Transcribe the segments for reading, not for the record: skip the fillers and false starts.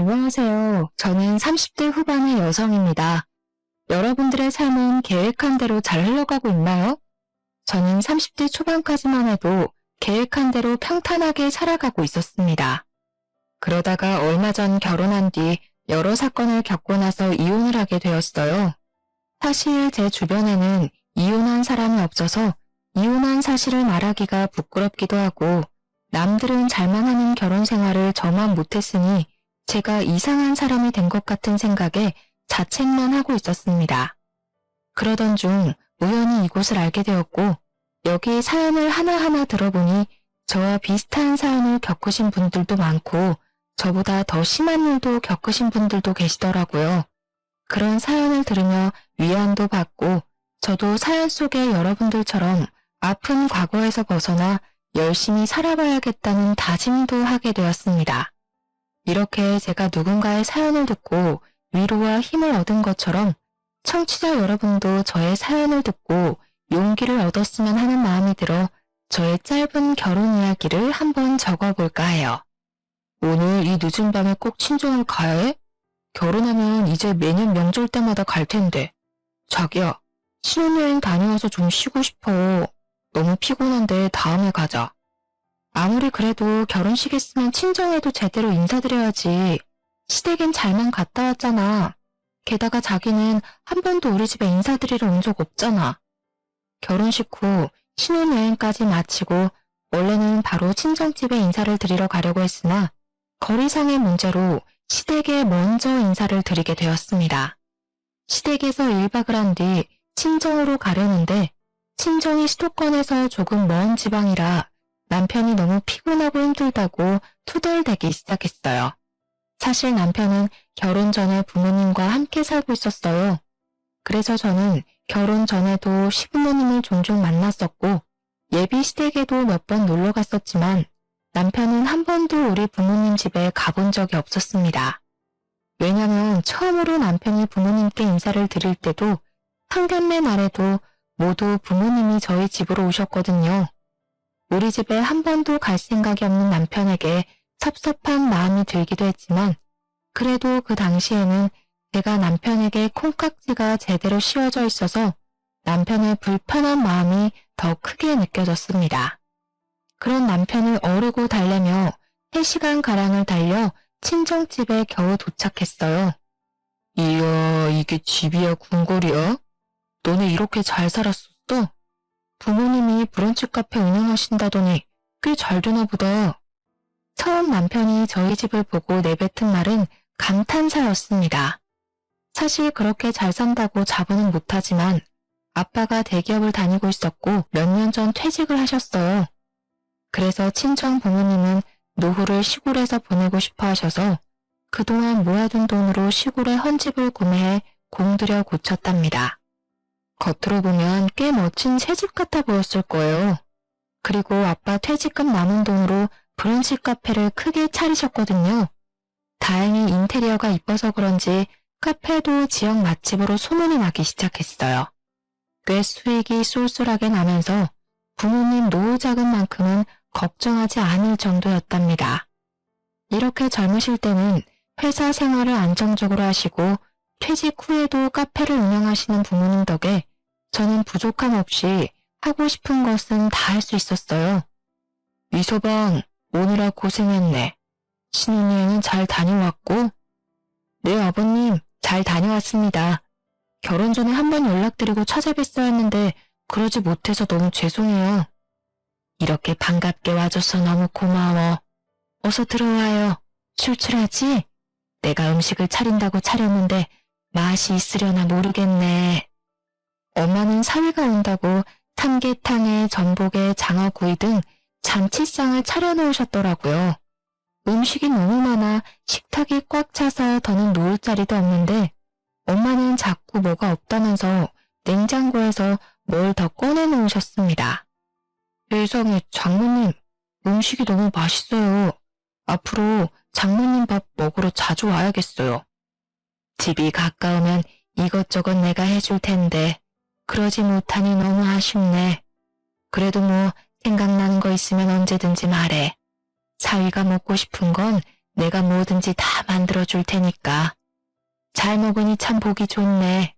안녕하세요. 저는 30대 후반의 여성입니다. 여러분들의 삶은 계획한 대로 잘 흘러가고 있나요? 저는 30대 초반까지만 해도 계획한 대로 평탄하게 살아가고 있었습니다. 그러다가 얼마 전 결혼한 뒤 여러 사건을 겪고 나서 이혼을 하게 되었어요. 사실 제 주변에는 이혼한 사람이 없어서 이혼한 사실을 말하기가 부끄럽기도 하고 남들은 잘만 하는 결혼 생활을 저만 못했으니 제가 이상한 사람이 된 것 같은 생각에 자책만 하고 있었습니다. 그러던 중 우연히 이곳을 알게 되었고 여기 사연을 하나하나 들어보니 저와 비슷한 사연을 겪으신 분들도 많고 저보다 더 심한 일도 겪으신 분들도 계시더라고요. 그런 사연을 들으며 위안도 받고 저도 사연 속의 여러분들처럼 아픈 과거에서 벗어나 열심히 살아봐야겠다는 다짐도 하게 되었습니다. 이렇게 제가 누군가의 사연을 듣고 위로와 힘을 얻은 것처럼 청취자 여러분도 저의 사연을 듣고 용기를 얻었으면 하는 마음이 들어 저의 짧은 결혼 이야기를 한번 적어볼까 해요. 오늘 이 늦은 밤에 꼭 친정을 가야 해? 결혼하면 이제 매년 명절 때마다 갈 텐데. 자기야, 신혼여행 다녀와서 좀 쉬고 싶어. 너무 피곤한데 다음에 가자. 아무리 그래도 결혼식 있으면 친정에도 제대로 인사드려야지. 시댁엔 잘만 갔다 왔잖아. 게다가 자기는 한 번도 우리 집에 인사드리러 온 적 없잖아. 결혼식 후 신혼여행까지 마치고 원래는 바로 친정집에 인사를 드리러 가려고 했으나 거리상의 문제로 시댁에 먼저 인사를 드리게 되었습니다. 시댁에서 1박을 한 뒤 친정으로 가려는데 친정이 수도권에서 조금 먼 지방이라 남편이 너무 피곤하고 힘들다고 투덜대기 시작했어요. 사실 남편은 결혼 전에 부모님과 함께 살고 있었어요. 그래서 저는 결혼 전에도 시부모님을 종종 만났었고 예비 시댁에도 몇 번 놀러 갔었지만 남편은 한 번도 우리 부모님 집에 가본 적이 없었습니다. 왜냐면 처음으로 남편이 부모님께 인사를 드릴 때도 상견례 날에도 모두 부모님이 저희 집으로 오셨거든요. 우리 집에 한 번도 갈 생각이 없는 남편에게 섭섭한 마음이 들기도 했지만 그래도 그 당시에는 제가 남편에게 콩깍지가 제대로 씌워져 있어서 남편의 불편한 마음이 더 크게 느껴졌습니다. 그런 남편을 어르고 달래며 3시간가량을 달려 친정집에 겨우 도착했어요. 이야, 이게 집이야 궁궐이야? 너네 이렇게 잘 살았었어? 부모님이 브런치 카페 운영하신다더니 꽤 잘 되나 보다. 처음 남편이 저희 집을 보고 내뱉은 말은 감탄사였습니다. 사실 그렇게 잘 산다고 자부는 못하지만 아빠가 대기업을 다니고 있었고 몇 년 전 퇴직을 하셨어요. 그래서 친정 부모님은 노후를 시골에서 보내고 싶어 하셔서 그동안 모아둔 돈으로 시골에 헌집을 구매해 공들여 고쳤답니다. 겉으로 보면 꽤 멋진 새집 같아 보였을 거예요. 그리고 아빠 퇴직금 남은 돈으로 브런치 카페를 크게 차리셨거든요. 다행히 인테리어가 이뻐서 그런지 카페도 지역 맛집으로 소문이 나기 시작했어요. 꽤 수익이 쏠쏠하게 나면서 부모님 노후 자금만큼은 걱정하지 않을 정도였답니다. 이렇게 젊으실 때는 회사 생활을 안정적으로 하시고 퇴직 후에도 카페를 운영하시는 부모님 덕에 저는 부족함 없이 하고 싶은 것은 다 할 수 있었어요. 이서방, 오느라 고생했네. 신혼여행은 잘 다녀왔고? 네, 아버님, 잘 다녀왔습니다. 결혼 전에 한번 연락드리고 찾아뵀어야 했는데 그러지 못해서 너무 죄송해요. 이렇게 반갑게 와줘서 너무 고마워. 어서 들어와요. 출출하지? 내가 음식을 차린다고 차렸는데 맛이 있으려나 모르겠네. 엄마는 사위가 온다고 삼계탕에 전복에 장어구이 등 잔치상을 차려놓으셨더라고요. 음식이 너무 많아 식탁이 꽉 차서 더는 놓을 자리도 없는데 엄마는 자꾸 뭐가 없다면서 냉장고에서 뭘 더 꺼내놓으셨습니다. 세상에 장모님, 음식이 너무 맛있어요. 앞으로 장모님 밥 먹으러 자주 와야겠어요. 집이 가까우면 이것저것 내가 해줄 텐데 그러지 못하니 너무 아쉽네. 그래도 뭐 생각나는 거 있으면 언제든지 말해. 사위가 먹고 싶은 건 내가 뭐든지 다 만들어줄 테니까. 잘 먹으니 참 보기 좋네.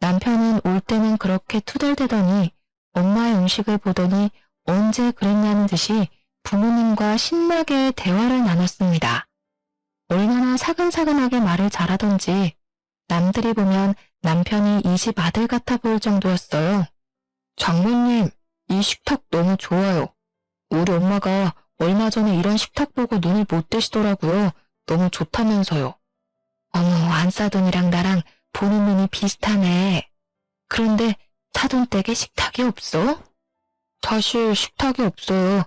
남편은 올 때는 그렇게 투덜대더니 엄마의 음식을 보더니 언제 그랬냐는 듯이 부모님과 신나게 대화를 나눴습니다. 얼마나 사근사근하게 말을 잘하던지 남들이 보면 남편이 이 집 아들 같아 보일 정도였어요. 장모님, 이 식탁 너무 좋아요. 우리 엄마가 얼마 전에 이런 식탁 보고 눈을 못 떼시더라고요. 너무 좋다면서요. 어머, 안사돈이랑 나랑 보는 눈이 비슷하네. 그런데 사돈댁에 식탁이 없어? 사실 식탁이 없어요.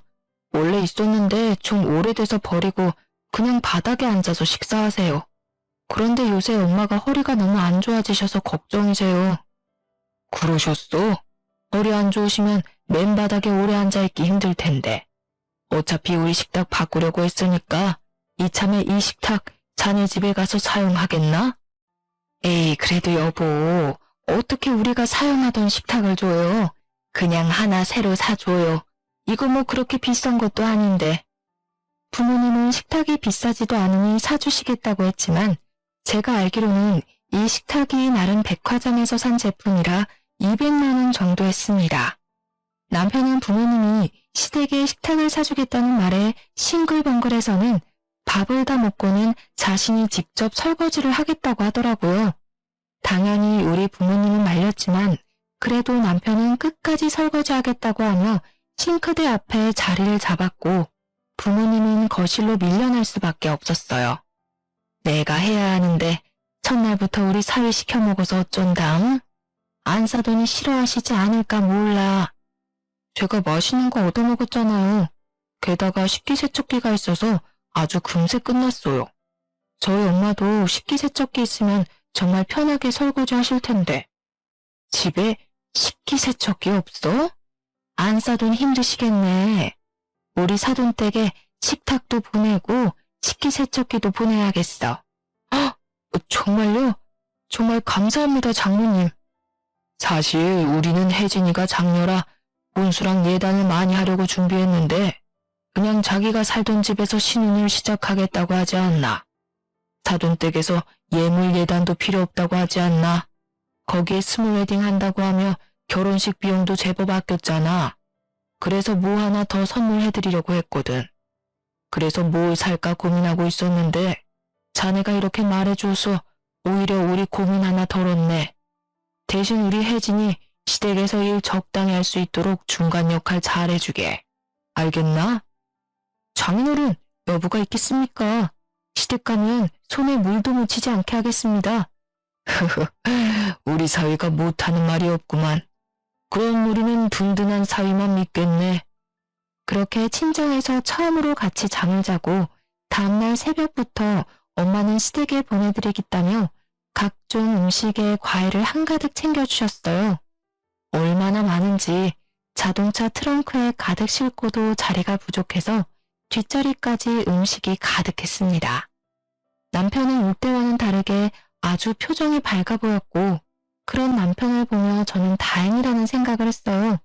원래 있었는데 좀 오래돼서 버리고 그냥 바닥에 앉아서 식사하세요. 그런데 요새 엄마가 허리가 너무 안 좋아지셔서 걱정이세요. 그러셨어? 허리 안 좋으시면 맨바닥에 오래 앉아있기 힘들 텐데. 어차피 우리 식탁 바꾸려고 했으니까 이참에 이 식탁 자네 집에 가서 사용하겠나? 에이, 그래도 여보, 어떻게 우리가 사용하던 식탁을 줘요? 그냥 하나 새로 사줘요. 이거 뭐 그렇게 비싼 것도 아닌데. 부모님은 식탁이 비싸지도 않으니 사주시겠다고 했지만 제가 알기로는 이 식탁이 나름 백화점에서 산 제품이라 200만 원 정도 했습니다. 남편은 부모님이 시댁에 식탁을 사주겠다는 말에 싱글벙글해서는 밥을 다 먹고는 자신이 직접 설거지를 하겠다고 하더라고요. 당연히 우리 부모님은 말렸지만 그래도 남편은 끝까지 설거지하겠다고 하며 싱크대 앞에 자리를 잡았고 부모님은 거실로 밀려날 수밖에 없었어요. 내가 해야 하는데 첫날부터 우리 사위 시켜 먹어서 어쩐담? 안 사더니 싫어하시지 않을까 몰라. 제가 맛있는 거 얻어먹었잖아요. 게다가 식기세척기가 있어서 아주 금세 끝났어요. 저희 엄마도 식기세척기 있으면 정말 편하게 설거지 하실 텐데. 집에 식기세척기 없어? 안 사돈 힘드시겠네. 우리 사돈댁에 식탁도 보내고 식기세척기도 보내야겠어. 헉, 정말요? 정말 감사합니다, 장모님. 사실 우리는 혜진이가 장녀라 혼수랑 예단을 많이 하려고 준비했는데 그냥 자기가 살던 집에서 신혼을 시작하겠다고 하지 않나. 사돈댁에서 예물 예단도 필요 없다고 하지 않나. 거기에 스몰 웨딩 한다고 하며 결혼식 비용도 제법 아꼈잖아. 그래서 뭐 하나 더 선물해드리려고 했거든. 그래서 뭘 살까 고민하고 있었는데 자네가 이렇게 말해줘서 오히려 우리 고민 하나 덜었네. 대신 우리 혜진이 시댁에서 일 적당히 할 수 있도록 중간 역할 잘해주게. 알겠나? 장인어른, 여부가 있겠습니까? 시댁 가면 손에 물도 묻히지 않게 하겠습니다. 우리 사위가 못하는 말이 없구만. 그럼 우리는 든든한 사위만 믿겠네. 그렇게 친정에서 처음으로 같이 잠을 자고 다음날 새벽부터 엄마는 시댁에 보내드리겠다며 각종 음식에 과일을 한가득 챙겨주셨어요. 얼마나 많은지 자동차 트렁크에 가득 싣고도 자리가 부족해서 뒷자리까지 음식이 가득했습니다. 남편은 올 때와는 다르게 아주 표정이 밝아 보였고 그런 남편을 보며 저는 다행이라는 생각을 했어요.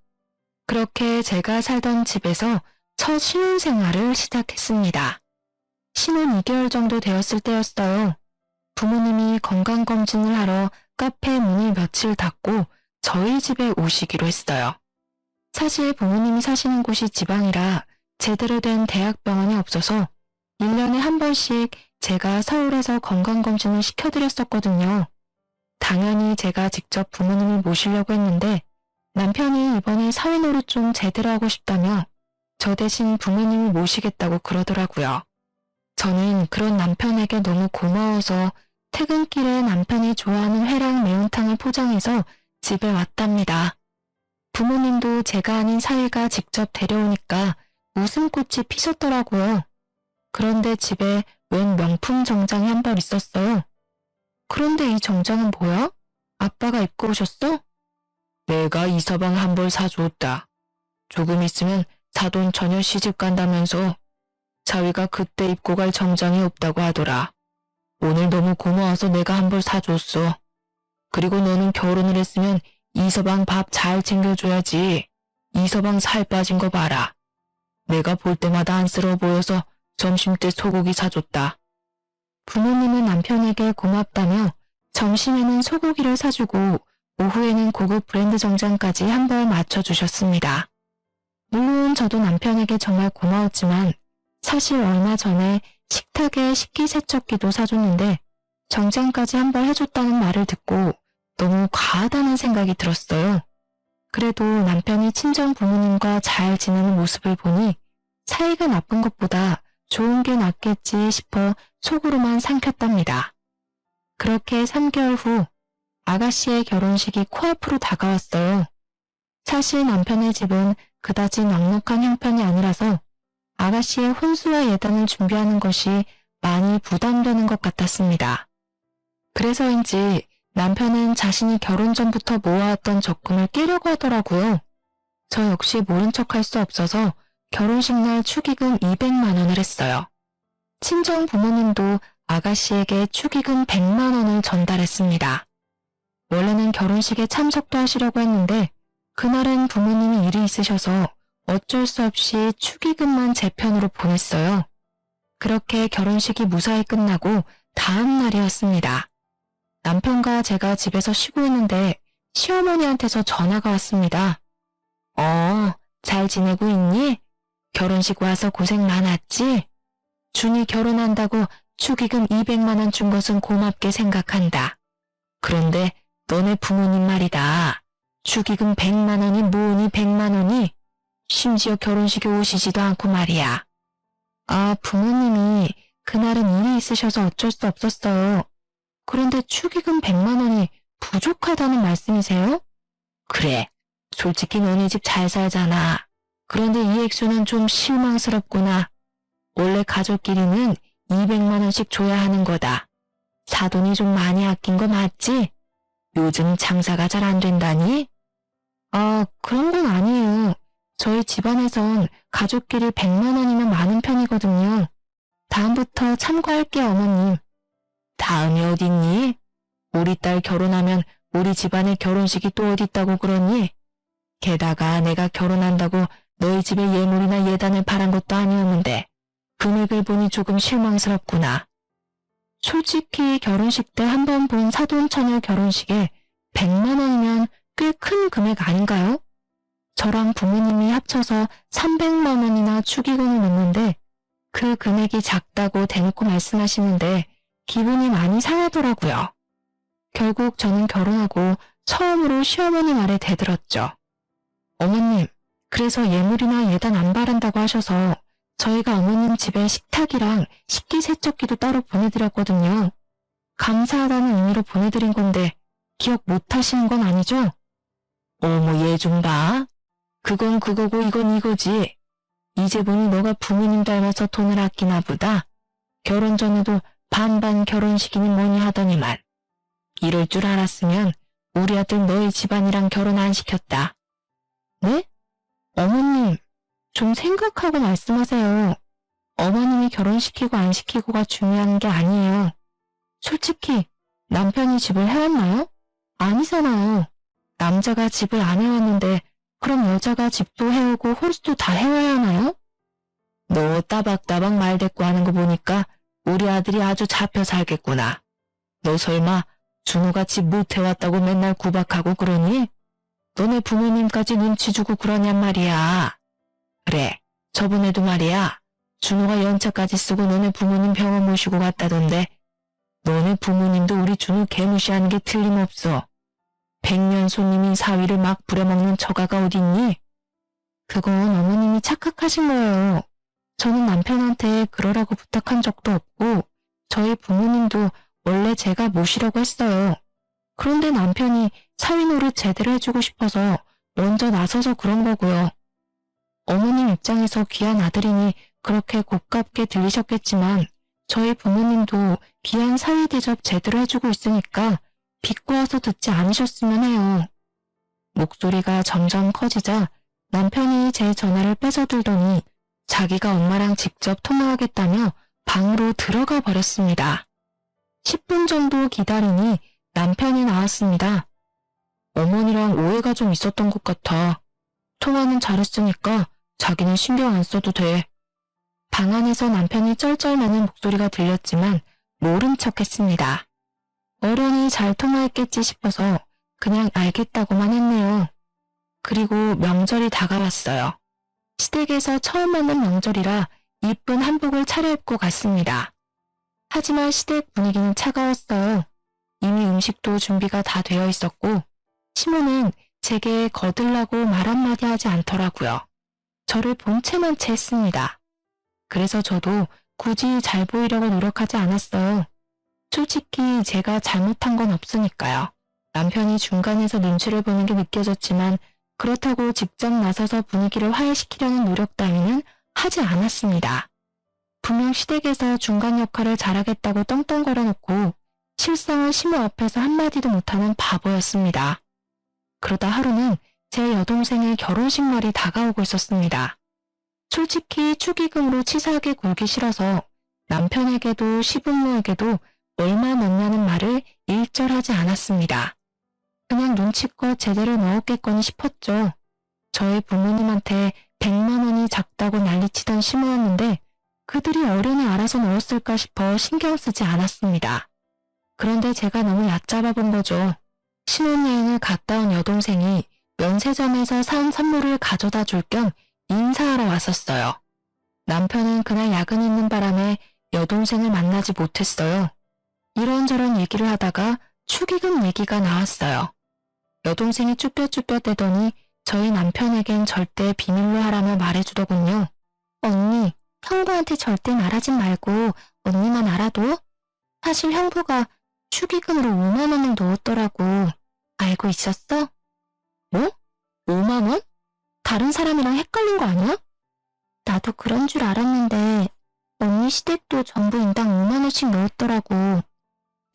그렇게 제가 살던 집에서 첫 신혼생활을 시작했습니다. 신혼 2개월 정도 되었을 때였어요. 부모님이 건강검진을 하러 카페 문을 며칠 닫고 저희 집에 오시기로 했어요. 사실 부모님이 사시는 곳이 지방이라 제대로 된 대학병원이 없어서 1년에 한 번씩 제가 서울에서 건강검진을 시켜드렸었거든요. 당연히 제가 직접 부모님을 모시려고 했는데 남편이 이번에 사회노릇 좀 제대로 하고 싶다며 저 대신 부모님을 모시겠다고 그러더라고요. 저는 그런 남편에게 너무 고마워서 퇴근길에 남편이 좋아하는 회랑 매운탕을 포장해서 집에 왔답니다. 부모님도 제가 아닌 사위가 직접 데려오니까 웃음꽃이 피셨더라고요. 그런데 집에 웬 명품 정장이 한 벌 있었어요. 그런데 이 정장은 뭐야? 아빠가 입고 오셨어? 내가 이 서방 한 벌 사주었다. 조금 있으면 사돈 처녀 시집 간다면서 사위가 그때 입고 갈 정장이 없다고 하더라. 오늘 너무 고마워서 내가 한 벌 사줬어. 그리고 너는 결혼을 했으면 이서방 밥 잘 챙겨줘야지. 이서방 살 빠진 거 봐라. 내가 볼 때마다 안쓰러워 보여서 점심때 소고기 사줬다. 부모님은 남편에게 고맙다며 점심에는 소고기를 사주고 오후에는 고급 브랜드 정장까지 한 벌 맞춰주셨습니다. 물론 저도 남편에게 정말 고마웠지만 사실 얼마 전에 식탁에 식기세척기도 사줬는데 정장까지 한 벌 해줬다는 말을 듣고 너무 과하다는 생각이 들었어요. 그래도 남편이 친정 부모님과 잘 지내는 모습을 보니 사이가 나쁜 것보다 좋은 게 낫겠지 싶어 속으로만 삼켰답니다. 그렇게 3개월 후 아가씨의 결혼식이 코앞으로 다가왔어요. 사실 남편의 집은 그다지 넉넉한 형편이 아니라서 아가씨의 혼수와 예단을 준비하는 것이 많이 부담되는 것 같았습니다. 그래서인지 남편은 자신이 결혼 전부터 모아왔던 적금을 깨려고 하더라고요. 저 역시 모른 척할 수 없어서 결혼식 날 축의금 200만 원을 했어요. 친정 부모님도 아가씨에게 축의금 100만 원을 전달했습니다. 원래는 결혼식에 참석도 하시려고 했는데 그날은 부모님이 일이 있으셔서 어쩔 수 없이 축의금만 제 편으로 보냈어요. 그렇게 결혼식이 무사히 끝나고 다음 날이었습니다. 남편과 제가 집에서 쉬고 있는데 시어머니한테서 전화가 왔습니다. 잘 지내고 있니? 결혼식 와서 고생 많았지? 준이 결혼한다고 축의금 200만 원 준 것은 고맙게 생각한다. 그런데 너네 부모님 말이다. 축의금 100만 원이 뭐니 100만 원이? 심지어 결혼식에 오시지도 않고 말이야. 부모님이 그날은 일이 있으셔서 어쩔 수 없었어요. 그런데 축의금 100만 원이 부족하다는 말씀이세요? 그래, 솔직히 너네 집 잘 살잖아. 그런데 이 액수는 좀 실망스럽구나. 원래 가족끼리는 200만 원씩 줘야 하는 거다. 사돈이 좀 많이 아낀 거 맞지? 요즘 장사가 잘 안 된다니? 그런 건 아니에요. 저희 집안에선 가족끼리 100만 원이면 많은 편이거든요. 다음부터 참고할게요, 어머님. 다음이 어딨니? 우리 딸 결혼하면 우리 집안에 결혼식이 또 어딨다고 그러니? 게다가 내가 결혼한다고 너희 집에 예물이나 예단을 바란 것도 아니었는데 금액을 보니 조금 실망스럽구나. 솔직히 결혼식 때 한 번 본 사돈처녀 결혼식에 100만 원이면 꽤 큰 금액 아닌가요? 저랑 부모님이 합쳐서 300만 원이나 축의금을 냈는데 그 금액이 작다고 대놓고 말씀하시는데 기분이 많이 상하더라고요. 결국 저는 결혼하고 처음으로 시어머니 말에 대들었죠. 어머님, 그래서 예물이나 예단 안 바란다고 하셔서 저희가 어머님 집에 식탁이랑 식기세척기도 따로 보내드렸거든요. 감사하다는 의미로 보내드린 건데 기억 못 하시는 건 아니죠? 어머, 얘 좀 봐. 그건 그거고 이건 이거지. 이제 보니 너가 부모님 닮아서 돈을 아끼나 보다. 결혼 전에도 반반 결혼식이니 뭐니 하더니만. 이럴 줄 알았으면 우리 아들 너희 집안이랑 결혼 안 시켰다. 네? 어머님, 좀 생각하고 말씀하세요. 어머님이 결혼시키고 안 시키고가 중요한 게 아니에요. 솔직히 남편이 집을 해왔나요? 아니잖아요. 남자가 집을 안 해왔는데 그럼 여자가 집도 해오고 홀수도 다 해와야 하나요? 너 따박따박 말대꾸 하는 거 보니까 우리 아들이 아주 잡혀 살겠구나. 너 설마 준호가 집 못 해왔다고 맨날 구박하고 그러니? 너네 부모님까지 눈치 주고 그러냔 말이야. 그래, 저번에도 말이야. 준호가 연차까지 쓰고 너네 부모님 병원 모시고 갔다던데 너네 부모님도 우리 준호 개무시하는 게 틀림없어. 백년 손님인 사위를 막 부려먹는 처가가 어딨니? 그건 어머님이 착각하신 거예요. 저는 남편한테 그러라고 부탁한 적도 없고 저희 부모님도 원래 제가 모시려고 했어요. 그런데 남편이 사위 노릇 제대로 해주고 싶어서 먼저 나서서 그런 거고요. 어머님 입장에서 귀한 아들이니 그렇게 고깝게 들리셨겠지만 저희 부모님도 귀한 사위 대접 제대로 해주고 있으니까 비꼬아서 듣지 않으셨으면 해요. 목소리가 점점 커지자 남편이 제 전화를 뺏어들더니 자기가 엄마랑 직접 통화하겠다며 방으로 들어가 버렸습니다. 10분 정도 기다리니 남편이 나왔습니다. 어머니랑 오해가 좀 있었던 것 같아. 통화는 잘했으니까 자기는 신경 안 써도 돼. 방 안에서 남편이 쩔쩔매는 목소리가 들렸지만 모른 척했습니다. 어련히 잘 통화했겠지 싶어서 그냥 알겠다고만 했네요. 그리고 명절이 다가왔어요. 시댁에서 처음 맞는 명절이라 이쁜 한복을 차려입고 갔습니다. 하지만 시댁 분위기는 차가웠어요. 이미 음식도 준비가 다 되어 있었고 시모는 제게 거들라고 말 한마디 하지 않더라고요. 저를 본체만 채 했습니다. 그래서 저도 굳이 잘 보이려고 노력하지 않았어요. 솔직히 제가 잘못한 건 없으니까요. 남편이 중간에서 눈치를 보는 게 느껴졌지만 그렇다고 직접 나서서 분위기를 화해시키려는 노력 따위는 하지 않았습니다. 분명 시댁에서 중간 역할을 잘하겠다고 떵떵거려 놓고 실상은 시모 앞에서 한마디도 못하는 바보였습니다. 그러다 하루는 제 여동생의 결혼식 날이 다가오고 있었습니다. 솔직히 축의금으로 치사하게 굴기 싫어서 남편에게도 시부모에게도 얼마 넣냐는 말을 일절하지 않았습니다. 그냥 눈치껏 제대로 넣었겠거니 싶었죠. 저희 부모님한테 100만 원이 작다고 난리치던 시모였는데 그들이 어련히 알아서 넣었을까 싶어 신경 쓰지 않았습니다. 그런데 제가 너무 얕잡아 본 거죠. 신혼여행을 갔다 온 여동생이 면세점에서 사온 선물을 가져다 줄 겸 인사하러 왔었어요. 남편은 그날 야근이 있는 바람에 여동생을 만나지 못했어요. 이런저런 얘기를 하다가 축의금 얘기가 나왔어요. 여동생이 쭈뼛쭈뼛대더니 저희 남편에겐 절대 비밀로 하라며 말해주더군요. 언니, 형부한테 절대 말하진 말고 언니만 알아도? 사실 형부가 축의금으로 5만 원을 넣었더라고. 알고 있었어? 뭐? 5만 원? 다른 사람이랑 헷갈린 거 아니야? 나도 그런 줄 알았는데 언니 시댁도 전부 인당 5만 원씩 넣었더라고.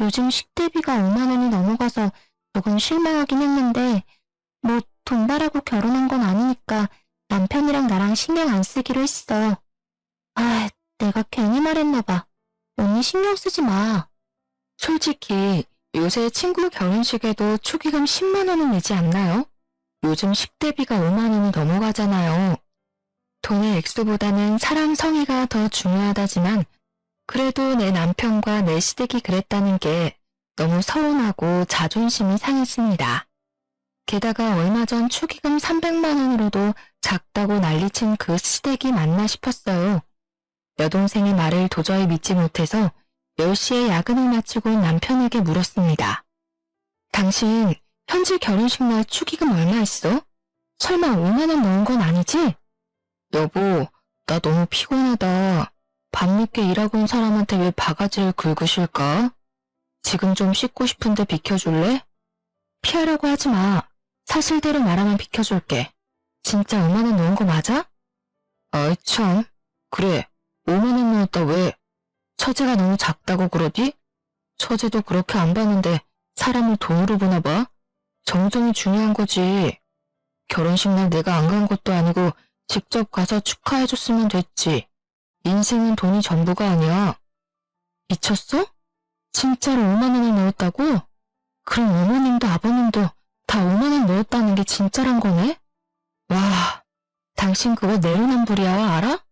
요즘 식대비가 5만 원이 넘어가서 조금 실망하긴 했는데 뭐 돈 바라고 결혼한 건 아니니까 남편이랑 나랑 신경 안 쓰기로 했어. 아, 내가 괜히 말했나 봐. 언니 신경 쓰지 마. 솔직히 요새 친구 결혼식에도 축의금 10만 원은 내지 않나요? 요즘 식대비가 5만 원이 넘어가잖아요. 돈의 액수보다는 사랑 성의가 더 중요하다지만 그래도 내 남편과 내 시댁이 그랬다는 게 너무 서운하고 자존심이 상했습니다. 게다가 얼마 전 축의금 300만 원으로도 작다고 난리친 그 시댁이 맞나 싶었어요. 여동생의 말을 도저히 믿지 못해서 10시에 야근을 마치고 남편에게 물었습니다. 당신 현지 결혼식 날 축의금 얼마 했어? 설마 5만 원 넣은 건 아니지? 여보, 나 너무 피곤하다. 밤늦게 일하고 온 사람한테 왜 바가지를 긁으실까? 지금 좀 씻고 싶은데 비켜줄래? 피하려고 하지 마. 사실대로 말하면 비켜줄게. 진짜 5만 원 넣은 거 맞아? 아이 참. 그래, 5만 원 넣었다 왜? 처제가 너무 작다고 그러디? 처제도 그렇게 안 봤는데 사람을 돈으로 보나 봐? 정성이 중요한 거지. 결혼식 날 내가 안 간 것도 아니고 직접 가서 축하해줬으면 됐지. 인생은 돈이 전부가 아니야. 미쳤어? 진짜로 5만 원을 넣었다고? 그럼 어머님도 아버님도 다 5만 원 넣었다는 게 진짜란 거네? 와, 당신 그거 내로남불이야, 알아?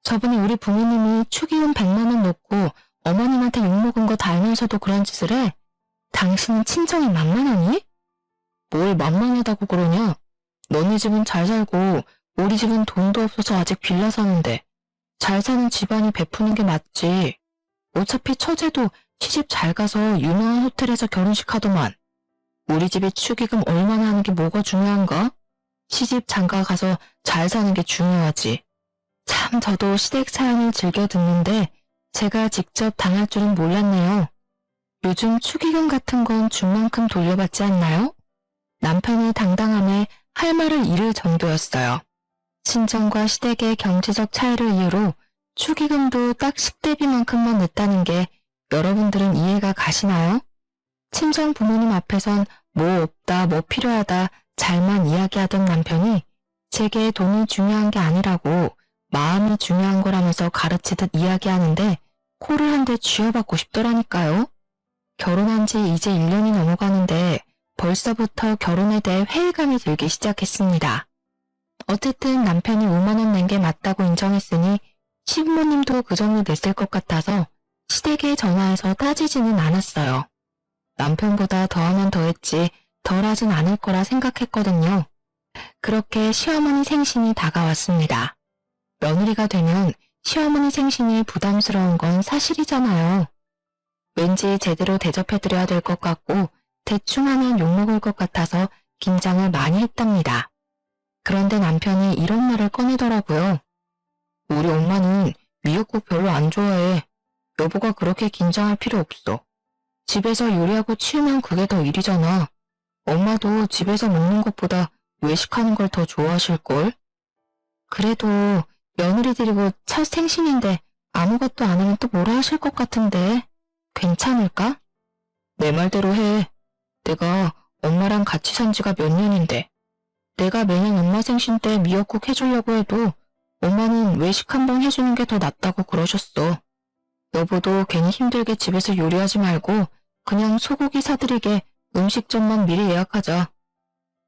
저번에 우리 부모님이 축의금 100만 원 넣고 어머님한테 욕먹은 거 다 알면서도 그런 짓을 해? 당신은 친정이 만만하니? 뭘 만만하다고 그러냐? 너네 집은 잘 살고 우리 집은 돈도 없어서 아직 빌라 사는데 잘 사는 집안이 베푸는 게 맞지. 어차피 처제도 시집 잘 가서 유명한 호텔에서 결혼식 하더만. 우리 집이 축의금 얼마나 하는 게 뭐가 중요한가? 시집 장가 가서 잘 사는 게 중요하지. 참 저도 시댁 사연을 즐겨 듣는데 제가 직접 당할 줄은 몰랐네요. 요즘 축의금 같은 건 준 만큼 돌려받지 않나요? 남편의 당당함에 할 말을 잃을 정도였어요. 친정과 시댁의 경제적 차이를 이유로 축의금도 딱 식대비만큼만 냈다는 게 여러분들은 이해가 가시나요? 친정 부모님 앞에선 뭐 없다, 뭐 필요하다 잘만 이야기하던 남편이 제게 돈이 중요한 게 아니라고 마음이 중요한 거라면서 가르치듯 이야기하는데 코를 한 대 쥐어받고 싶더라니까요. 결혼한 지 이제 1년이 넘어가는데 벌써부터 결혼에 대해 회의감이 들기 시작했습니다. 어쨌든 남편이 5만 원 낸 게 맞다고 인정했으니 시부모님도 그 정도 냈을 것 같아서 시댁에 전화해서 따지지는 않았어요. 남편보다 더하면 더했지 덜하진 않을 거라 생각했거든요. 그렇게 시어머니 생신이 다가왔습니다. 며느리가 되면 시어머니 생신이 부담스러운 건 사실이잖아요. 왠지 제대로 대접해드려야 될 것 같고 대충 하면 욕먹을 것 같아서 긴장을 많이 했답니다. 그런데 남편이 이런 말을 꺼내더라고요. 우리 엄마는 미역국 별로 안 좋아해. 여보가 그렇게 긴장할 필요 없어. 집에서 요리하고 치우면 그게 더 일이잖아. 엄마도 집에서 먹는 것보다 외식하는 걸 더 좋아하실걸? 그래도 며느리 드리고 첫 생신인데 아무것도 안 하면 또 뭐라 하실 것 같은데 괜찮을까? 내 말대로 해. 내가 엄마랑 같이 산 지가 몇 년인데 내가 매년 엄마 생신 때 미역국 해주려고 해도 엄마는 외식 한번 해주는 게 더 낫다고 그러셨어. 여보도 괜히 힘들게 집에서 요리하지 말고 그냥 소고기 사드리게 음식점만 미리 예약하자.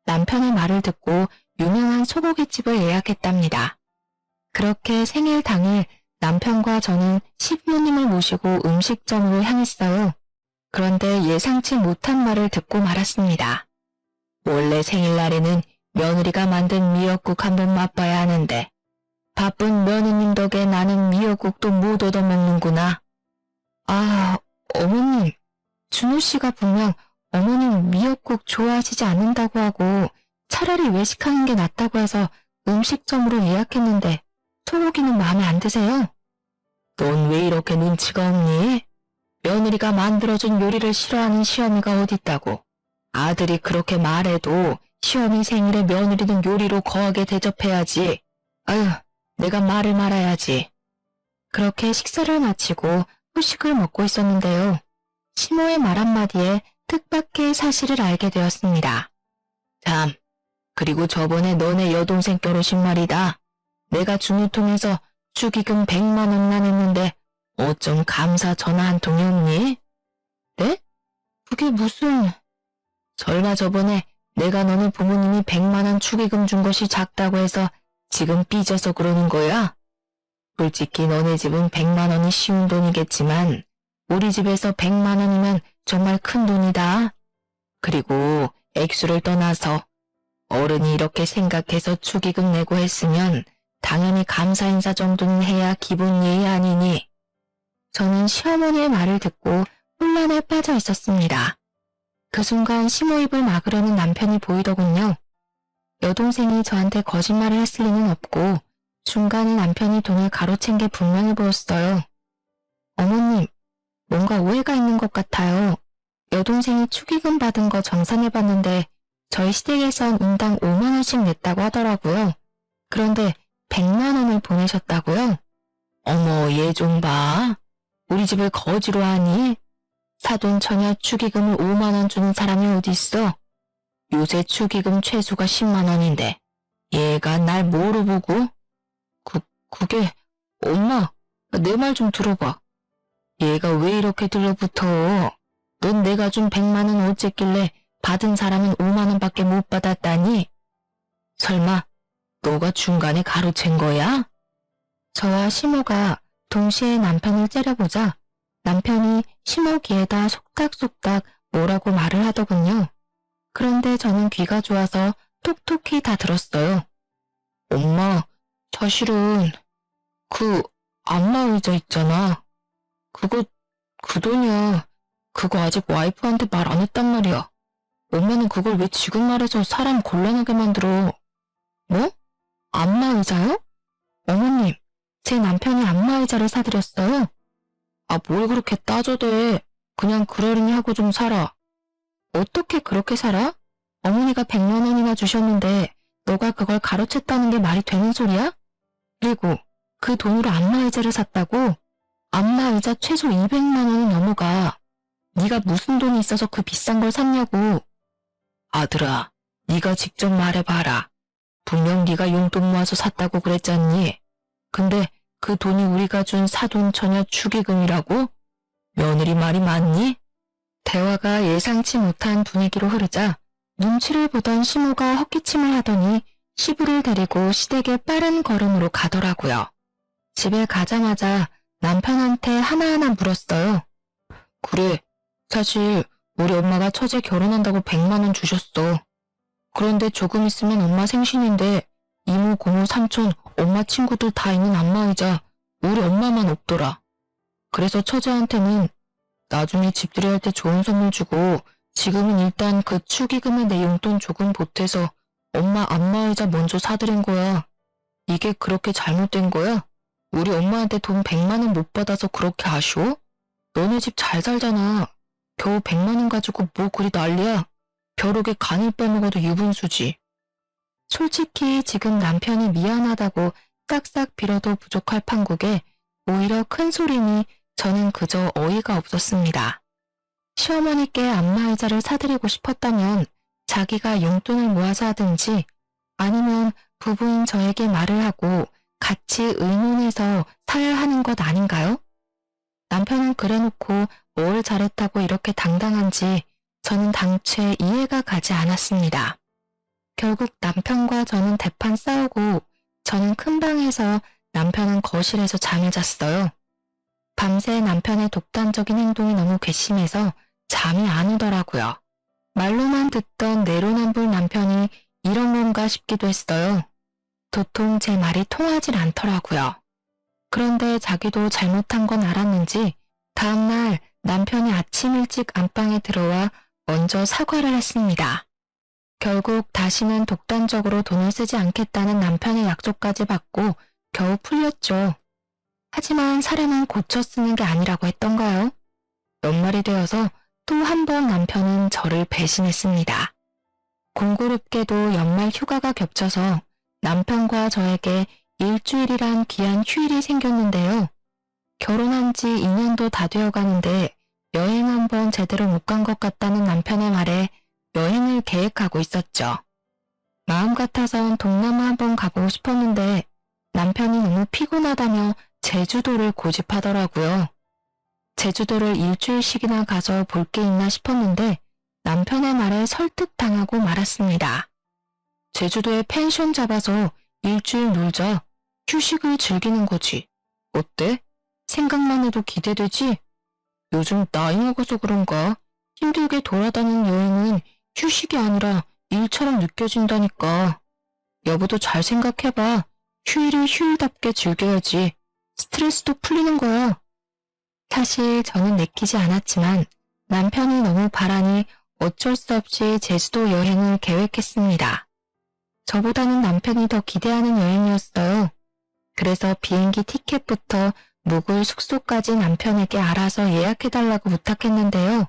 남편의 말을 듣고 유명한 소고기집을 예약했답니다. 그렇게 생일 당일 남편과 저는 시부모님을 모시고 음식점으로 향했어요. 그런데 예상치 못한 말을 듣고 말았습니다. 원래 생일날에는 며느리가 만든 미역국 한번 맛봐야 하는데 바쁜 며느님 덕에 나는 미역국도 못 얻어먹는구나. 아, 어머님, 준호 씨가 분명 어머님 미역국 좋아하시지 않는다고 하고 차라리 외식하는 게 낫다고 해서 음식점으로 예약했는데 소고기는 마음에 안 드세요? 넌 왜 이렇게 눈치가 없니? 며느리가 만들어준 요리를 싫어하는 시어미가 어딨다고. 아들이 그렇게 말해도 시어미 생일에 며느리는 요리로 거하게 대접해야지. 아유, 내가 말을 말아야지. 그렇게 식사를 마치고 후식을 먹고 있었는데요. 시모의 말 한마디에 뜻밖의 사실을 알게 되었습니다. 참, 그리고 저번에 너네 여동생 결혼식 말이다. 내가 준우 통해서 축의금 100만 원만 했는데 어쩜 감사 전화 한 통이 없니? 네? 그게 무슨... 설마 저번에 내가 너네 부모님이 100만 원 축의금 준 것이 작다고 해서 지금 삐져서 그러는 거야? 솔직히 너네 집은 100만 원이 쉬운 돈이겠지만 우리 집에서 100만 원이면 정말 큰 돈이다. 그리고 액수를 떠나서 어른이 이렇게 생각해서 축의금 내고 했으면 당연히 감사 인사 정도는 해야 기본 예의 아니니. 저는 시어머니의 말을 듣고 혼란에 빠져 있었습니다. 그 순간 시모 입을 막으려는 남편이 보이더군요. 여동생이 저한테 거짓말을 했을 리는 없고 중간에 남편이 돈을 가로챈 게 분명해 보였어요. 어머님, 뭔가 오해가 있는 것 같아요. 여동생이 축의금 받은 거 정산해봤는데 저희 시댁에선 인당 5만 원씩 냈다고 하더라고요. 그런데 100만 원을 보내셨다고요? 어머, 얘 좀 봐. 우리 집을 거지로 하니? 사돈 처녀 축의금을 5만 원 주는 사람이 어디 있어? 요새 축의금 최소가 10만 원인데 얘가 날 뭐로 보고? 그게 엄마, 내 말 좀 들어봐. 얘가 왜 이렇게 들러붙어? 넌 내가 준 100만 원 어쨌길래 받은 사람은 5만 원밖에 못 받았다니? 설마 너가 중간에 가로챈 거야? 저와 시모가 동시에 남편을 째려보자 남편이 시모 귀에다 속닥속닥 뭐라고 말을 하더군요. 그런데 저는 귀가 좋아서 톡톡히 다 들었어요. 엄마, 사실은 그 안마 의자 있잖아. 그거 그 돈이야. 그거 아직 와이프한테 말 안 했단 말이야. 엄마는 그걸 왜 지금 말해서 사람 곤란하게 만들어. 뭐? 안마 의자요? 어머님, 제 남편이 안마 의자를 사드렸어요. 아, 뭘 그렇게 따져대. 그냥 그러려니 하고 좀 살아. 어떻게 그렇게 살아? 어머니가 100만 원이나 주셨는데 너가 그걸 가로챘다는 게 말이 되는 소리야? 그리고 그 돈으로 안마 의자를 샀다고? 안마 의자 최소 200만 원이 넘어가. 네가 무슨 돈이 있어서 그 비싼 걸 샀냐고. 아들아, 네가 직접 말해봐라. 분명 네가 용돈 모아서 샀다고 그랬잖니. 근데 그 돈이 우리가 준 사돈 처녀 축의금이라고? 며느리 말이 맞니? 대화가 예상치 못한 분위기로 흐르자 눈치를 보던 시모가 헛기침을 하더니 시부를 데리고 시댁에 빠른 걸음으로 가더라고요. 집에 가자마자 남편한테 하나하나 물었어요. 그래, 사실 우리 엄마가 처제 결혼한다고 100만 원 주셨어. 그런데 조금 있으면 엄마 생신인데 이모, 고모, 삼촌, 엄마 친구들 다 있는 안마의자 우리 엄마만 없더라. 그래서 처제한테는 나중에 집들이 할 때 좋은 선물 주고 지금은 일단 그 축의금에 내 용돈 조금 보태서 엄마 안마의자 먼저 사드린 거야. 이게 그렇게 잘못된 거야? 우리 엄마한테 돈 100만 원 못 받아서 그렇게 아쉬워? 너네 집 잘 살잖아. 겨우 100만 원 가지고 뭐 그리 난리야. 벼룩에 간을 빼먹어도 유분수지. 솔직히 지금 남편이 미안하다고 싹싹 빌어도 부족할 판국에 오히려 큰 소리니 저는 그저 어이가 없었습니다. 시어머니께 안마의자를 사드리고 싶었다면 자기가 용돈을 모아서 하든지 아니면 부부인 저에게 말을 하고 같이 의논해서 사야 하는 것 아닌가요? 남편은 그래놓고 뭘 잘했다고 이렇게 당당한지 저는 당최 이해가 가지 않았습니다. 결국 남편과 저는 대판 싸우고 저는 큰 방에서 남편은 거실에서 잠을 잤어요. 밤새 남편의 독단적인 행동이 너무 괘씸해서 잠이 안 오더라고요. 말로만 듣던 내로남불 남편이 이런 건가 싶기도 했어요. 도통 제 말이 통하질 않더라고요. 그런데 자기도 잘못한 건 알았는지 다음날 남편이 아침 일찍 안방에 들어와 먼저 사과를 했습니다. 결국 다시는 독단적으로 돈을 쓰지 않겠다는 남편의 약속까지 받고 겨우 풀렸죠. 하지만 사람은 고쳐 쓰는 게 아니라고 했던가요? 연말이 되어서 또 한 번 남편은 저를 배신했습니다. 공교롭게도 연말 휴가가 겹쳐서 남편과 저에게 일주일이란 귀한 휴일이 생겼는데요. 결혼한 지 2년도 다 되어 가는데 여행 한번 제대로 못 간 것 같다는 남편의 말에 여행을 계획하고 있었죠. 마음 같아선 동남아 한번 가보고 싶었는데 남편이 너무 피곤하다며 제주도를 고집하더라고요. 제주도를 일주일씩이나 가서 볼 게 있나 싶었는데 남편의 말에 설득당하고 말았습니다. 제주도에 펜션 잡아서 일주일 놀자. 휴식을 즐기는 거지. 어때? 생각만 해도 기대되지? 요즘 나이 먹어서 그런가 힘들게 돌아다니는 여행은 휴식이 아니라 일처럼 느껴진다니까. 여보도 잘 생각해봐. 휴일을 휴일답게 즐겨야지. 스트레스도 풀리는 거야. 사실 저는 내키지 않았지만 남편이 너무 바라니 어쩔 수 없이 제주도 여행을 계획했습니다. 저보다는 남편이 더 기대하는 여행이었어요. 그래서 비행기 티켓부터 묵을 숙소까지 남편에게 알아서 예약해달라고 부탁했는데요.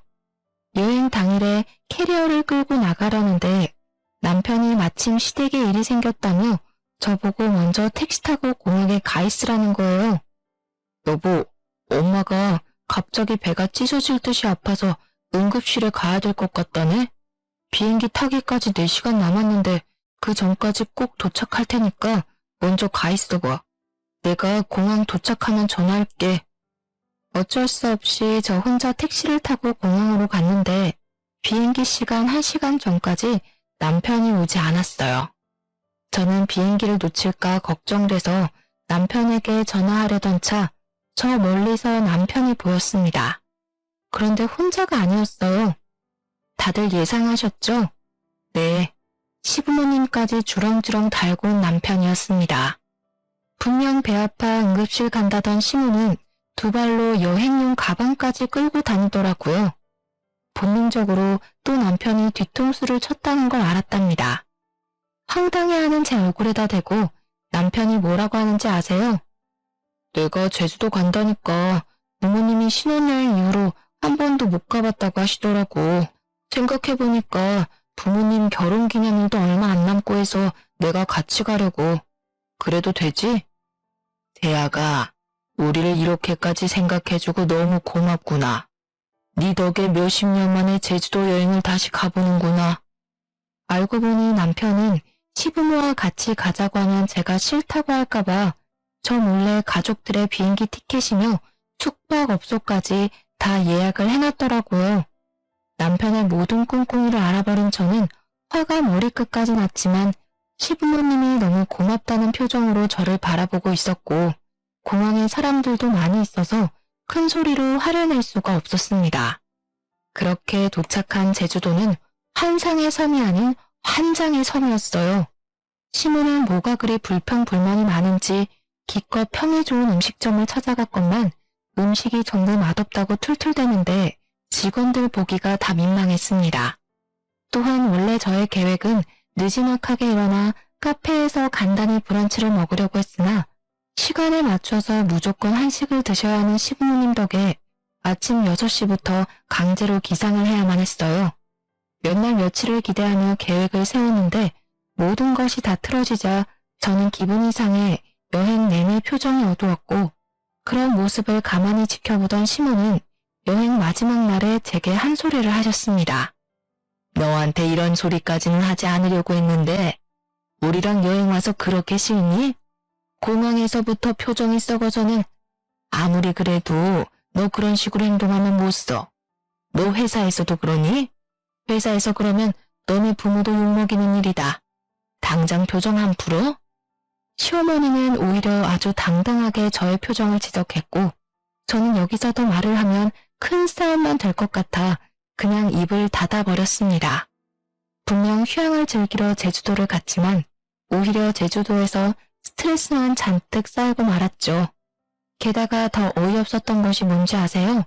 여행 당일에 캐리어를 끌고 나가려는데 남편이 마침 시댁에 일이 생겼다며 저보고 먼저 택시 타고 공항에 가 있으라는 거예요. 여보, 엄마가 갑자기 배가 찢어질 듯이 아파서 응급실에 가야 될 것 같다네? 비행기 타기까지 4시간 남았는데 그 전까지 꼭 도착할 테니까 먼저 가 있어봐. 내가 공항 도착하면 전화할게. 어쩔 수 없이 저 혼자 택시를 타고 공항으로 갔는데 비행기 시간 1시간 전까지 남편이 오지 않았어요. 저는 비행기를 놓칠까 걱정돼서 남편에게 전화하려던 차, 저 멀리서 남편이 보였습니다. 그런데 혼자가 아니었어요. 다들 예상하셨죠? 네, 시부모님까지 주렁주렁 달고 온 남편이었습니다. 분명 배 아파 응급실 간다던 시모는 두 발로 여행용 가방까지 끌고 다니더라고요. 본능적으로 또 남편이 뒤통수를 쳤다는 걸 알았답니다. 황당해하는 제 얼굴에다 대고 남편이 뭐라고 하는지 아세요? 내가 제주도 간다니까 부모님이 신혼여행 이후로 한 번도 못 가봤다고 하시더라고. 생각해보니까 부모님 결혼기념일도 얼마 안 남고 해서 내가 같이 가려고. 그래도 되지? 대아가 우리를 이렇게까지 생각해주고 너무 고맙구나. 네 덕에 몇십 년 만에 제주도 여행을 다시 가보는구나. 알고 보니 남편은 시부모와 같이 가자고 하면 제가 싫다고 할까봐 저 몰래 가족들의 비행기 티켓이며 숙박업소까지 다 예약을 해놨더라고요. 남편의 모든 꿍꿍이를 알아버린 저는 화가 머리끝까지 났지만 시부모님이 너무 고맙다는 표정으로 저를 바라보고 있었고 공항에 사람들도 많이 있어서 큰 소리로 화를 낼 수가 없었습니다. 그렇게 도착한 제주도는 한상의 섬이 아닌 한장의 섬이었어요. 시모는 뭐가 그리 불평불만이 많은지 기껏 평이 좋은 음식점을 찾아갔건만 음식이 정말 맛없다고 툴툴대는데 직원들 보기가 다 민망했습니다. 또한 원래 저의 계획은 느지막하게 일어나 카페에서 간단히 브런치를 먹으려고 했으나 시간에 맞춰서 무조건 한식을 드셔야 하는 시부모님 덕에 아침 6시부터 강제로 기상을 해야만 했어요. 몇 날 며칠을 기대하며 계획을 세웠는데 모든 것이 다 틀어지자 저는 기분이 상해 여행 내내 표정이 어두웠고 그런 모습을 가만히 지켜보던 시모는 여행 마지막 날에 제게 한 소리를 하셨습니다. 너한테 이런 소리까지는 하지 않으려고 했는데 우리랑 여행 와서 그렇게 싫니? 공항에서부터 표정이 썩어서는 아무리 그래도 너 그런 식으로 행동하면 못 써. 너 회사에서도 그러니? 회사에서 그러면 너네 부모도 욕먹이는 일이다. 당장 표정 안 풀어? 시어머니는 오히려 아주 당당하게 저의 표정을 지적했고 저는 여기서 더 말을 하면 큰 싸움만 될 것 같아 그냥 입을 닫아버렸습니다. 분명 휴양을 즐기러 제주도를 갔지만 오히려 제주도에서 스트레스만 잔뜩 쌓이고 말았죠. 게다가 더 어이없었던 것이 뭔지 아세요?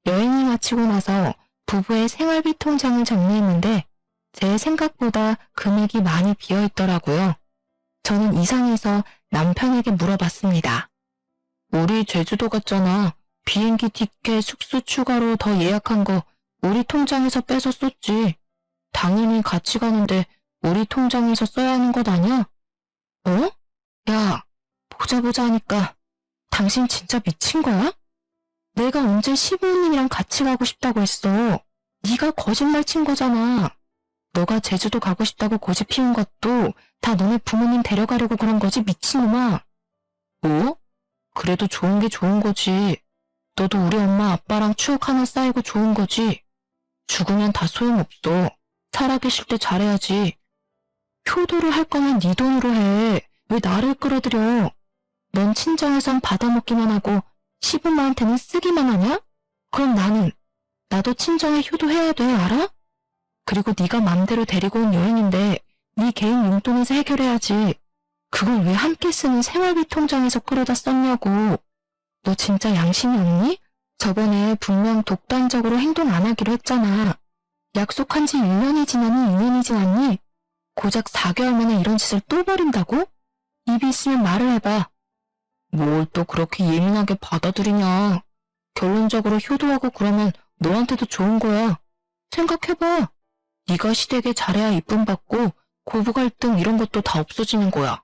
여행이 마치고 나서 부부의 생활비 통장을 정리했는데 제 생각보다 금액이 많이 비어있더라고요. 저는 이상해서 남편에게 물어봤습니다. 우리 제주도 갔잖아. 비행기 티켓, 숙소 추가로 더 예약한 거 우리 통장에서 빼서 썼지. 당연히 같이 가는데 우리 통장에서 써야 하는 것 아니야? 어? 야, 보자 하니까 당신 진짜 미친 거야? 내가 언제 시부모님이랑 같이 가고 싶다고 했어. 네가 거짓말 친 거잖아. 너가 제주도 가고 싶다고 고집 피운 것도 다 너네 부모님 데려가려고 그런 거지, 미친놈아. 뭐? 그래도 좋은 게 좋은 거지. 너도 우리 엄마 아빠랑 추억 하나 쌓이고 좋은 거지. 죽으면 다 소용없어. 살아계실 때 잘해야지. 효도를 할 거면 네 돈으로 해. 왜 나를 끌어들여? 넌 친정에선 받아먹기만 하고 시부모한테는 쓰기만 하냐? 그럼 나도 친정에 효도해야 돼, 알아? 그리고 네가 맘대로 데리고 온 여행인데 네 개인 용돈에서 해결해야지. 그걸 왜 함께 쓰는 생활비 통장에서 끌어다 썼냐고. 너 진짜 양심이 없니? 저번에 분명 독단적으로 행동 안 하기로 했잖아. 약속한 지 1년이 지나니 2년이 지났니? 고작 4개월 만에 이런 짓을 또 벌인다고? 입이 있으면 말을 해봐. 뭘 또 그렇게 예민하게 받아들이냐. 결론적으로 효도하고 그러면 너한테도 좋은 거야. 생각해봐. 네가 시댁에 잘해야 이쁨 받고 고부 갈등 이런 것도 다 없어지는 거야.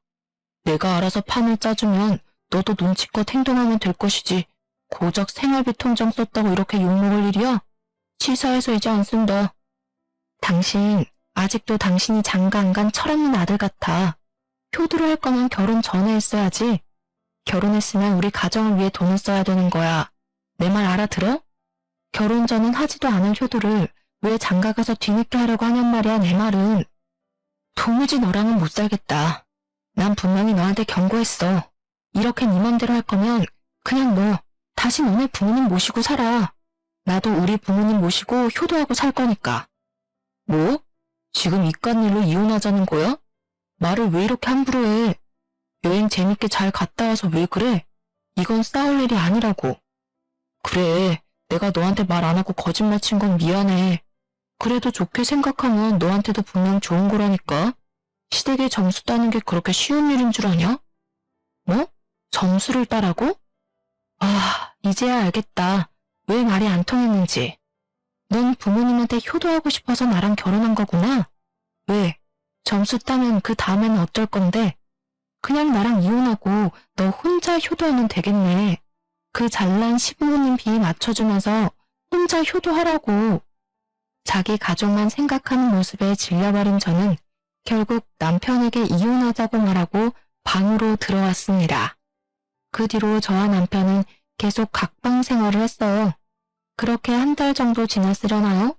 내가 알아서 판을 짜주면 너도 눈치껏 행동하면 될 것이지. 고작 생활비 통장 썼다고 이렇게 욕먹을 일이야? 치사해서 이제 안 쓴다. 당신, 아직도 당신이 장가 안 간 철없는 아들 같아. 효도를 할 거면 결혼 전에 했어야지. 결혼했으면 우리 가정을 위해 돈을 써야 되는 거야. 내 말 알아들어? 결혼 전엔 하지도 않은 효도를 왜 장가 가서 뒤늦게 하려고 하냔 말이야, 내 말은. 도무지 너랑은 못 살겠다. 난 분명히 너한테 경고했어. 이렇게 네 맘대로 할 거면 그냥 너 다시 너네 부모님 모시고 살아. 나도 우리 부모님 모시고 효도하고 살 거니까. 뭐? 지금 이깟 일로 이혼하자는 거야? 말을 왜 이렇게 함부로 해? 여행 재밌게 잘 갔다 와서 왜 그래? 이건 싸울 일이 아니라고. 그래, 내가 너한테 말 안 하고 거짓말 친 건 미안해. 그래도 좋게 생각하면 너한테도 분명 좋은 거라니까. 시댁에 점수 따는 게 그렇게 쉬운 일인 줄 아냐? 뭐? 점수를 따라고? 아, 이제야 알겠다. 왜 말이 안 통했는지. 넌 부모님한테 효도하고 싶어서 나랑 결혼한 거구나. 왜? 점수 따면 그 다음에는 어쩔 건데? 그냥 나랑 이혼하고 너 혼자 효도하면 되겠네. 그 잘난 시부모님 비위 맞춰주면서 혼자 효도하라고. 자기 가족만 생각하는 모습에 질려버린 저는 결국 남편에게 이혼하자고 말하고 방으로 들어왔습니다. 그 뒤로 저와 남편은 계속 각방 생활을 했어요. 그렇게 한 달 정도 지났으려나요?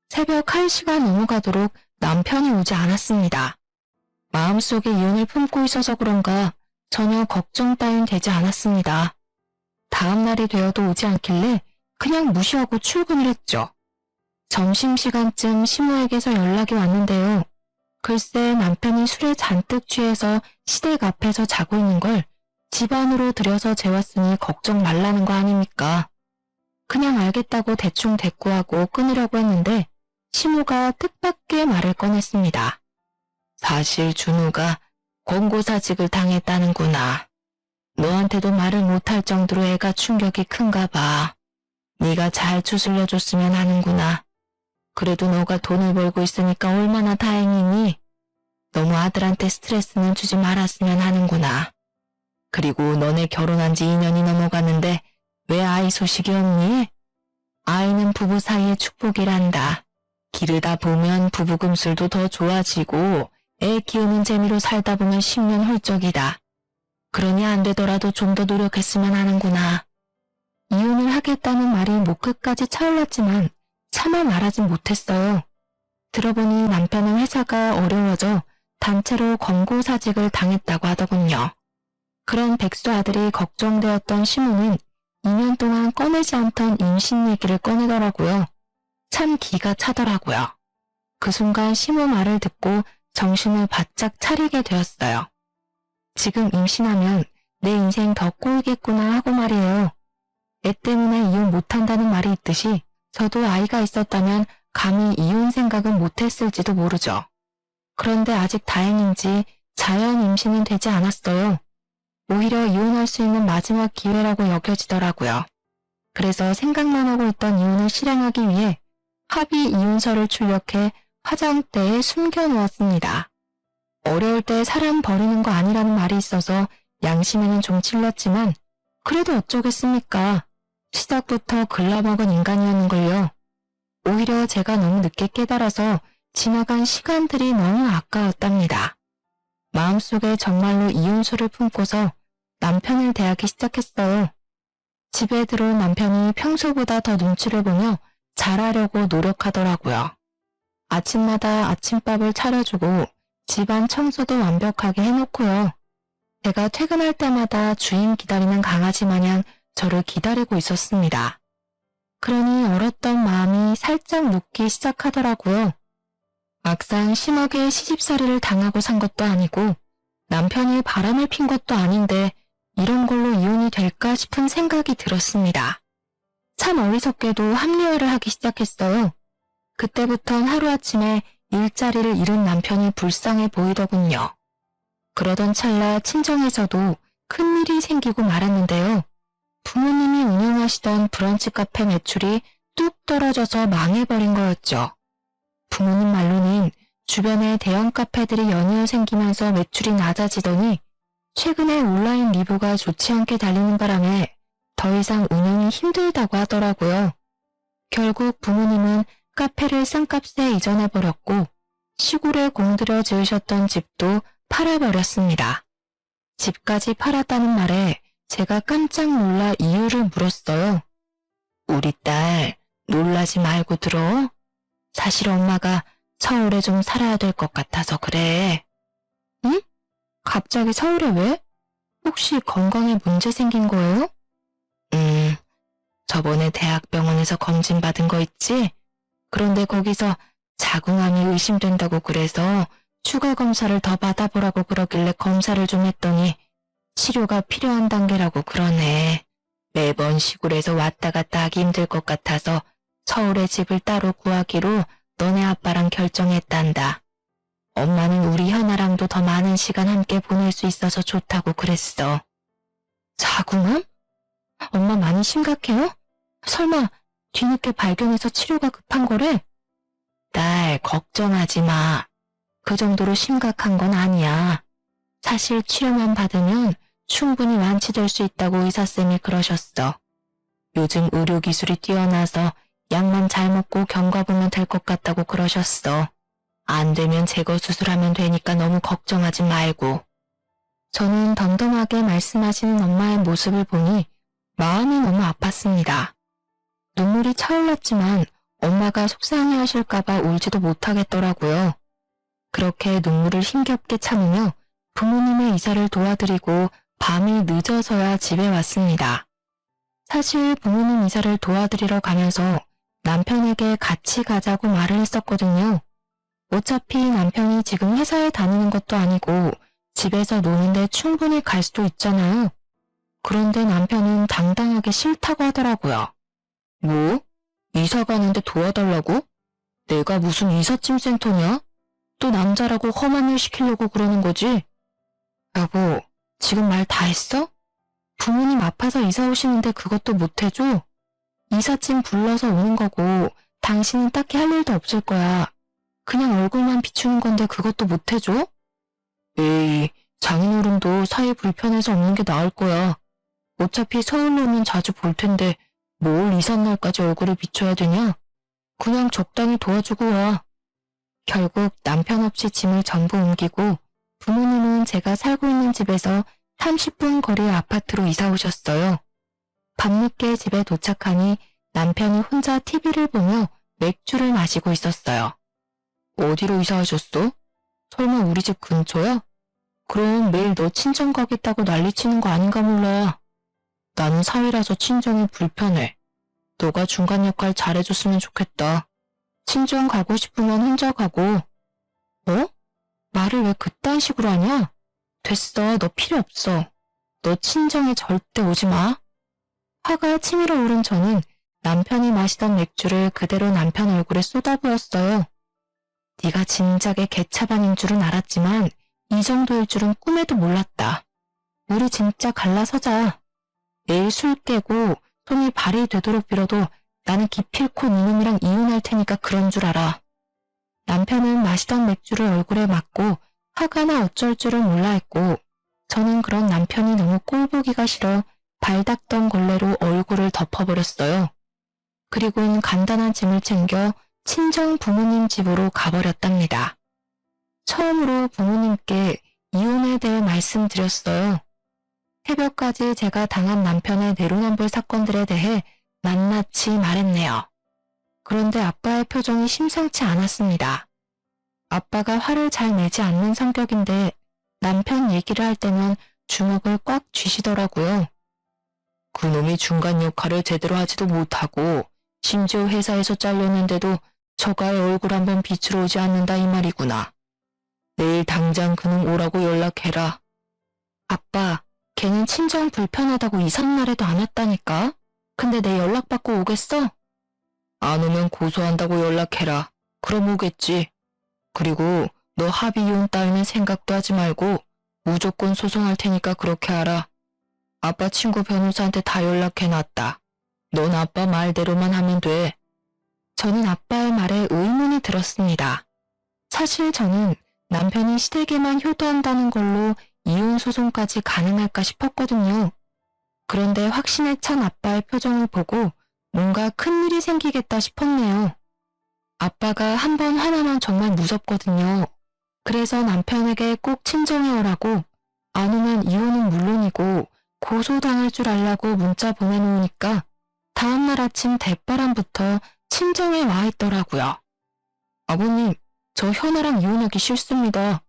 새벽 1시가 넘어가도록 남편이 오지 않았습니다. 마음속에 이혼을 품고 있어서 그런가 전혀 걱정 따윈 되지 않았습니다. 다음 날이 되어도 오지 않길래 그냥 무시하고 출근을 했죠. 점심시간쯤 시모에게서 연락이 왔는데요. 글쎄 남편이 술에 잔뜩 취해서 시댁 앞에서 자고 있는 걸 집 안으로 들여서 재웠으니 걱정 말라는 거 아닙니까? 그냥 알겠다고 대충 대꾸하고 끊으려고 했는데 시모가 뜻밖의 말을 꺼냈습니다. 사실 준우가 권고사직을 당했다는구나. 너한테도 말을 못할 정도로 애가 충격이 큰가 봐. 네가 잘 추슬려줬으면 하는구나. 그래도 너가 돈을 벌고 있으니까 얼마나 다행이니? 너무 아들한테 스트레스는 주지 말았으면 하는구나. 그리고 너네 결혼한 지 2년이 넘어갔는데 왜 아이 소식이 없니? 아이는 부부 사이의 축복이란다. 기르다 보면 부부 금슬도 더 좋아지고 애 키우는 재미로 살다 보면 10년 훌쩍이다. 그러니 안 되더라도 좀 더 노력했으면 하는구나. 이혼을 하겠다는 말이 목 끝까지 차올랐지만 차마 말하진 못했어요. 들어보니 남편은 회사가 어려워져 단체로 권고사직을 당했다고 하더군요. 그런 백수 아들이 걱정되었던 시모는 2년 동안 꺼내지 않던 임신 얘기를 꺼내더라고요. 참 기가 차더라고요. 그 순간 시모 말을 듣고 정신을 바짝 차리게 되었어요. 지금 임신하면 내 인생 더 꼬이겠구나 하고 말이에요. 애 때문에 이혼 못한다는 말이 있듯이 저도 아이가 있었다면 감히 이혼 생각은 못했을지도 모르죠. 그런데 아직 다행인지 자연 임신은 되지 않았어요. 오히려 이혼할 수 있는 마지막 기회라고 여겨지더라고요. 그래서 생각만 하고 있던 이혼을 실행하기 위해 합의 이혼서를 출력해 화장대에 숨겨놓았습니다. 어려울 때 사람 버리는 거 아니라는 말이 있어서 양심에는 좀 찔렸지만 그래도 어쩌겠습니까? 시작부터 글러먹은 인간이었는걸요. 오히려 제가 너무 늦게 깨달아서 지나간 시간들이 너무 아까웠답니다. 마음속에 정말로 이혼수를 품고서 남편을 대하기 시작했어요. 집에 들어온 남편이 평소보다 더 눈치를 보며 잘하려고 노력하더라고요. 아침마다 아침밥을 차려주고 집안 청소도 완벽하게 해놓고요. 제가 퇴근할 때마다 주인 기다리는 강아지 마냥 저를 기다리고 있었습니다. 그러니 얼었던 마음이 살짝 녹기 시작하더라고요. 막상 심하게 시집살이를 당하고 산 것도 아니고 남편이 바람을 핀 것도 아닌데 이런 걸로 이혼이 될까 싶은 생각이 들었습니다. 참 어리석게도 합리화를 하기 시작했어요. 그때부턴 하루아침에 일자리를 잃은 남편이 불쌍해 보이더군요. 그러던 찰나 친정에서도 큰일이 생기고 말았는데요. 부모님이 운영하시던 브런치 카페 매출이 뚝 떨어져서 망해버린 거였죠. 부모님 말로는 주변에 대형 카페들이 연이어 생기면서 매출이 낮아지더니 최근에 온라인 리뷰가 좋지 않게 달리는 바람에 더 이상 운영이 힘들다고 하더라고요. 결국 부모님은 카페를 싼값에 이전해버렸고 시골에 공들여 지으셨던 집도 팔아버렸습니다. 집까지 팔았다는 말에 제가 깜짝 놀라 이유를 물었어요. 우리 딸 놀라지 말고 들어. 사실 엄마가 서울에 좀 살아야 될 것 같아서 그래. 응? 갑자기 서울에 왜? 혹시 건강에 문제 생긴 거예요? 저번에 대학병원에서 검진받은 거 있지? 그런데 거기서 자궁암이 의심된다고 그래서 추가 검사를 더 받아보라고 그러길래 검사를 좀 했더니 치료가 필요한 단계라고 그러네. 매번 시골에서 왔다 갔다 하기 힘들 것 같아서 서울에 집을 따로 구하기로 너네 아빠랑 결정했단다. 엄마는 우리 현아랑도 더 많은 시간 함께 보낼 수 있어서 좋다고 그랬어. 자궁암? 엄마 많이 심각해요? 설마 뒤늦게 발견해서 치료가 급한 거래? 딸, 걱정하지 마. 그 정도로 심각한 건 아니야. 사실 치료만 받으면 충분히 완치될 수 있다고 의사쌤이 그러셨어. 요즘 의료기술이 뛰어나서 약만 잘 먹고 경과보면 될 것 같다고 그러셨어. 안 되면 제거 수술하면 되니까 너무 걱정하지 말고. 저는 덤덤하게 말씀하시는 엄마의 모습을 보니 마음이 너무 아팠습니다. 눈물이 차올랐지만 엄마가 속상해하실까봐 울지도 못하겠더라고요. 그렇게 눈물을 힘겹게 참으며 부모님의 이사를 도와드리고 밤이 늦어서야 집에 왔습니다. 사실 부모님 이사를 도와드리러 가면서 남편에게 같이 가자고 말을 했었거든요. 어차피 남편이 지금 회사에 다니는 것도 아니고 집에서 노는데 충분히 갈 수도 있잖아요. 그런데 남편은 당당하게 싫다고 하더라고요. 뭐? 이사 가는데 도와달라고? 내가 무슨 이삿짐 센터냐? 또 남자라고 험한 일 시키려고 그러는 거지? 여보, 지금 말 다 했어? 부모님 아파서 이사 오시는데 그것도 못 해줘? 이삿짐 불러서 오는 거고 당신은 딱히 할 일도 없을 거야. 그냥 얼굴만 비추는 건데 그것도 못 해줘? 에이, 장인어른도 사이 불편해서 없는 게 나을 거야. 어차피 서울로 오면 자주 볼 텐데 뭘 이삿날까지 얼굴을 비춰야 되냐? 그냥 적당히 도와주고 와. 결국 남편 없이 짐을 전부 옮기고 부모님은 제가 살고 있는 집에서 30분 거리의 아파트로 이사 오셨어요. 밤늦게 집에 도착하니 남편이 혼자 TV를 보며 맥주를 마시고 있었어요. 어디로 이사하셨어? 설마 우리 집 근처야? 그럼 매일 너 친정 가겠다고 난리치는 거 아닌가 몰라. 나는 사위라서 친정이 불편해. 너가 중간 역할 잘해줬으면 좋겠다. 친정 가고 싶으면 혼자 가고. 어? 말을 왜 그딴 식으로 하냐? 됐어, 너 필요 없어. 너 친정에 절대 오지 마. 화가 치밀어 오른 저는 남편이 마시던 맥주를 그대로 남편 얼굴에 쏟아부었어요. 네가 진작에 개차반인 줄은 알았지만 이 정도일 줄은 꿈에도 몰랐다. 우리 진짜 갈라서자. 내일 술 깨고 손이 발이 되도록 빌어도 나는 기필코 이놈이랑 이혼할 테니까 그런 줄 알아. 남편은 마시던 맥주를 얼굴에 맞고 화가 나 어쩔 줄을 몰라 했고 저는 그런 남편이 너무 꼴보기가 싫어 발 닦던 걸레로 얼굴을 덮어버렸어요. 그리고는 간단한 짐을 챙겨 친정 부모님 집으로 가버렸답니다. 처음으로 부모님께 이혼에 대해 말씀드렸어요. 새벽까지 제가 당한 남편의 내로남불 사건들에 대해 낱낱이 말했네요. 그런데 아빠의 표정이 심상치 않았습니다. 아빠가 화를 잘 내지 않는 성격인데 남편 얘기를 할 때면 주먹을 꽉 쥐시더라고요. 그놈이 중간 역할을 제대로 하지도 못하고 심지어 회사에서 잘렸는데도 저가의 얼굴 한번 비추러 오지 않는다 이 말이구나. 내일 당장 그놈 오라고 연락해라. 아빠, 걔는 친정 불편하다고 이삿날에도 안 왔다니까? 근데 내 연락받고 오겠어? 안 오면 고소한다고 연락해라. 그럼 오겠지. 그리고 너 합의 이혼 따위는 생각도 하지 말고 무조건 소송할 테니까 그렇게 하라. 아빠 친구 변호사한테 다 연락해놨다. 넌 아빠 말대로만 하면 돼. 저는 아빠의 말에 의문이 들었습니다. 사실 저는 남편이 시댁에만 효도한다는 걸로 이혼 소송까지 가능할까 싶었거든요. 그런데 확신에 찬 아빠의 표정을 보고 뭔가 큰일이 생기겠다 싶었네요. 아빠가 한 번 화나면 정말 무섭거든요. 그래서 남편에게 꼭 친정에 오라고, 안 오면 이혼은 물론이고 고소당할 줄 알라고 문자 보내놓으니까 다음날 아침 대바람부터 친정에 와 있더라고요. 아버님, 저 현아랑 이혼하기 싫습니다.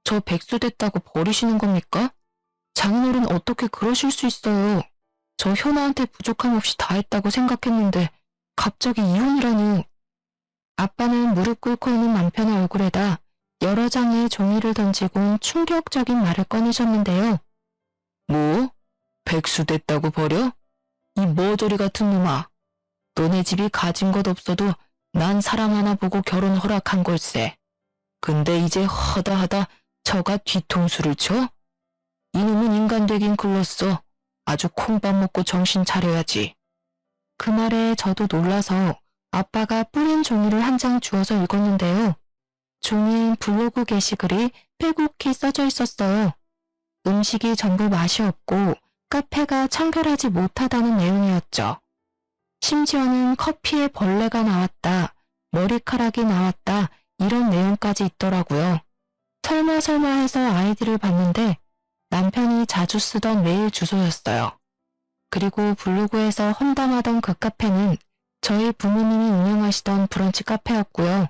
저 백수 됐다고 버리시는 겁니까? 장인어른 어떻게 그러실 수 있어요. 저 현아한테 부족함 없이 다 했다고 생각했는데 갑자기 이혼이라니. 아빠는 무릎 꿇고 있는 남편의 얼굴에다 여러 장의 종이를 던지고 충격적인 말을 꺼내셨는데요. 뭐? 백수 됐다고 버려? 이 머저리 같은 놈아. 너네 집이 가진 것 없어도 난 사람 하나 보고 결혼 허락한 걸세. 근데 이제 허다하다 저가 뒤통수를 쳐? 이놈은 인간 되긴 글렀어. 아주 콩밥 먹고 정신 차려야지. 그 말에 저도 놀라서 아빠가 뿌린 종이를 한 장 주워서 읽었는데요. 종이엔 블로그 게시글이 빼곡히 써져 있었어요. 음식이 전부 맛이 없고 카페가 청결하지 못하다는 내용이었죠. 심지어는 커피에 벌레가 나왔다, 머리카락이 나왔다 이런 내용까지 있더라고요. 설마 해서 아이디를 봤는데 남편이 자주 쓰던 메일 주소였어요. 그리고 블로그에서 험담하던 그 카페는 저희 부모님이 운영하시던 브런치 카페였고요.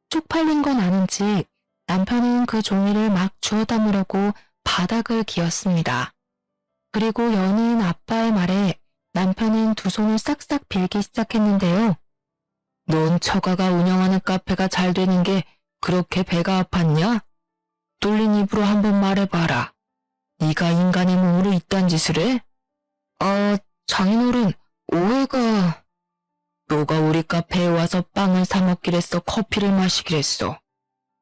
쪽팔린 건 아는지 남편은 그 종이를 막 주워 담으려고 바닥을 기었습니다. 그리고 연이은 아빠의 말에 남편은 두 손을 싹싹 빌기 시작했는데요. 넌 처가가 운영하는 카페가 잘 되는 게 그렇게 배가 아팠냐? 뚫린 입으로 한번 말해봐라. 네가 인간의 몸으로 이딴 짓을 해? 장인어른, 오해가... 너가 우리 카페에 와서 빵을 사 먹기랬어, 커피를 마시기랬어.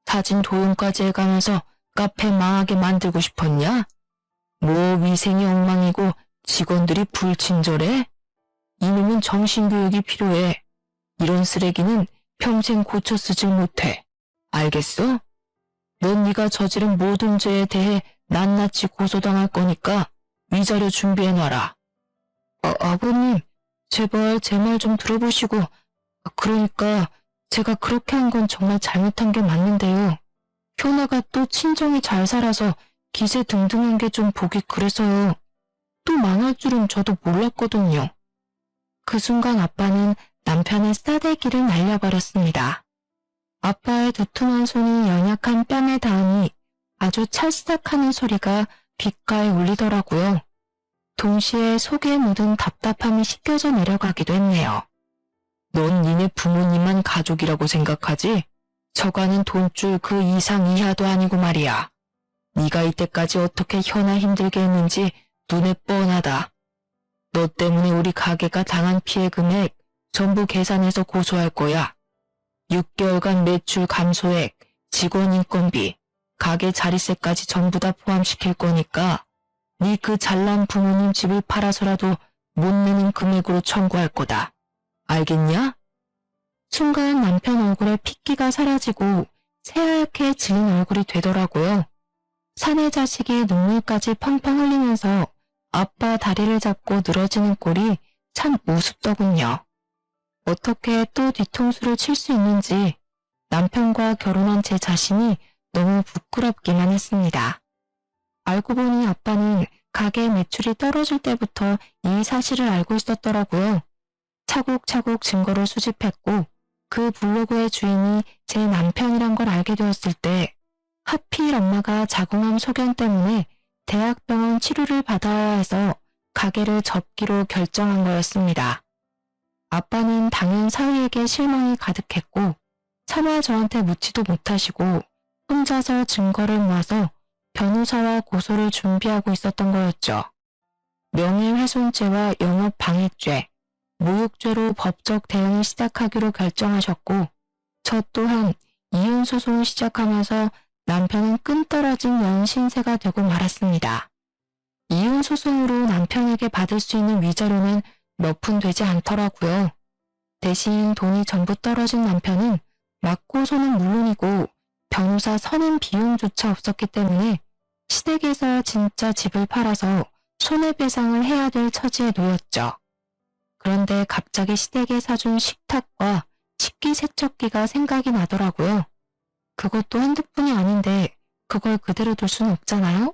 사진 도용까지 해가면서 카페 망하게 만들고 싶었냐? 뭐 위생이 엉망이고 직원들이 불친절해? 이놈은 정신교육이 필요해. 이런 쓰레기는 평생 고쳐 쓰질 못해. 알겠어? 넌 네가 저지른 모든 죄에 대해 낱낱이 고소당할 거니까 위자료 준비해놔라. 아버님, 제발 제 말 좀 들어보시고, 그러니까 제가 그렇게 한 건 정말 잘못한 게 맞는데요. 효나가 또 친정이 잘 살아서 기세 등등한 게 좀 보기 그래서요. 또 망할 줄은 저도 몰랐거든요. 그 순간 아빠는 남편의 싸대기를 날려버렸습니다. 아빠의 두툼한 손이 연약한 뺨에 닿으니 아주 찰싹하는 소리가 귓가에 울리더라고요. 동시에 속에 묻은 답답함이 씻겨져 내려가기도 했네요. 넌 니네 부모님만 가족이라고 생각하지? 저가는 돈줄 그 이상 이하도 아니고 말이야. 네가 이때까지 어떻게 현아 힘들게 했는지 눈에 뻔하다. 너 때문에 우리 가게가 당한 피해 금액 전부 계산해서 고소할 거야. 6개월간 매출 감소액, 직원 인건비, 가게 자리세까지 전부 다 포함시킬 거니까 네 그 잘난 부모님 집을 팔아서라도 못 내는 금액으로 청구할 거다. 알겠냐? 순간 남편 얼굴에 핏기가 사라지고 새하얗게 질린 얼굴이 되더라고요. 사내 자식이 눈물까지 펑펑 흘리면서 아빠 다리를 잡고 늘어지는 꼴이 참 우습더군요. 어떻게 또 뒤통수를 칠 수 있는지 남편과 결혼한 제 자신이 너무 부끄럽기만 했습니다. 알고 보니 아빠는 가게 매출이 떨어질 때부터 이 사실을 알고 있었더라고요. 차곡차곡 증거를 수집했고 그 블로그의 주인이 제 남편이란 걸 알게 되었을 때 하필 엄마가 자궁암 소견 때문에 대학병원 치료를 받아야 해서 가게를 접기로 결정한 거였습니다. 아빠는 당연 사위에게 실망이 가득했고 차마 저한테 묻지도 못하시고 혼자서 증거를 모아서 변호사와 고소를 준비하고 있었던 거였죠. 명예훼손죄와 영업방해죄, 모욕죄로 법적 대응을 시작하기로 결정하셨고 저 또한 이혼 소송을 시작하면서 남편은 끈떨어진 연신세가 되고 말았습니다. 이혼 소송으로 남편에게 받을 수 있는 위자료는 몇 푼 되지 않더라고요. 대신 돈이 전부 떨어진 남편은 맞고소는 물론이고 변호사 선임 비용조차 없었기 때문에 시댁에서 진짜 집을 팔아서 손해배상을 해야 될 처지에 놓였죠. 그런데 갑자기 시댁에 사준 식탁과 식기세척기가 생각이 나더라고요. 그것도 핸드폰이 아닌데 그걸 그대로 둘 수는 없잖아요?